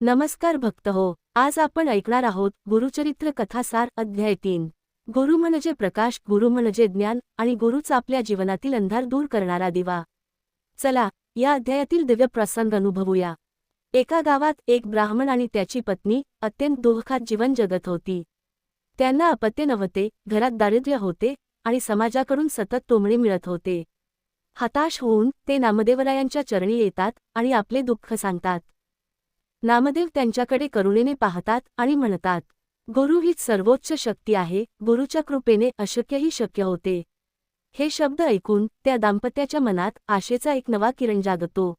नमस्कार भक्त हो, आज आपण ऐकणार आहोत गुरुचरित्र कथासार अध्याय 3। गुरु म्हणजे प्रकाश, गुरु म्हणजे ज्ञान आणि गुरुच आपल्या जीवनातील अंधार दूर करणारा दिवा। चला या अध्यायातील दिव्य प्रसंग अनुभवूया। एका गावात एक ब्राह्मण आणि त्याची पत्नी अत्यंत दुःखात जीवन जगत होती। त्यांना अपत्य नव्हते, घरात दारिद्र्य होते आणि समाजाकडून सतत टोमणे मिळत होते। हताश होऊन ते नामदेवरायांच्या चरणी येतात आणि आपले दुःख सांगतात। नामदेव त्यांच्याकडे करुणेने पाहतात आणि म्हणतात, गुरु हीच सर्वोच्च शक्ती आहे, गुरुच्या कृपेने अशक्यही शक्य होते। हे शब्द ऐकून त्या दाम्पत्याच्या मनात आशेचा एक नवा किरण जागतो।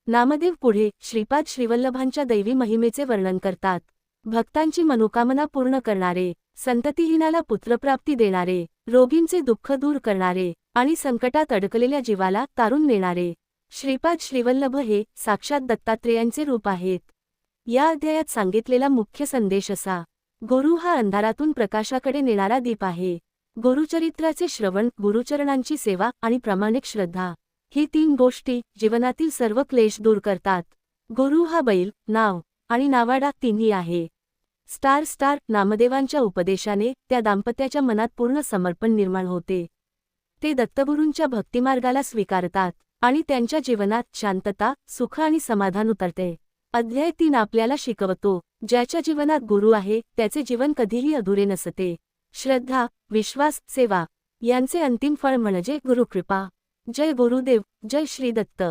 नामदेव पुढे श्रीपाद श्रीवल्लभांच्या दैवी महिमेचे वर्णन करतात। भक्तांची मनोकामना पूर्ण करणारे, संततिहीनाला पुत्रप्राप्ती देणारे, रोगींचे दुःख दूर करणारे आणि संकटात अडकलेल्या जीवाला तारून नेणारे श्रीपाद श्रीवल्लभ हे साक्षात दत्तात्रेयांचे रूप आहेत। या अध्यायात सांगितलेला मुख्य संदेश असा: गुरु हा अंधारातून प्रकाशाकडे नेणारा दीप आहे। गुरुचरित्राचे श्रवण, गुरुचरणांची सेवा आणि प्रामाणिक श्रद्धा ही तीन गोष्टी जीवनातील सर्व क्लेश दूर करतात। गुरु हा बैल, नाव आणि नावाडा तिन्ही आहे। नामदेवांच्या उपदेशाने त्या दाम्पत्याच्या मनात पूर्ण समर्पण निर्माण होते। ते दत्तगुरूंच्या भक्तिमार्गाला स्वीकारतात आणि त्यांच्या जीवनात शांतता, सुख आणि समाधान उतरते। अध्याय 3 आपल्याला शिकवतो, ज्याच्या जीवनात गुरु आहे त्याचे जीवन कधीही अधुरे नसते। श्रद्धा, विश्वास, सेवा यांचे अंतिम फळ म्हणजे गुरुकृपा। जय गुरुदेव, जय श्री दत्त।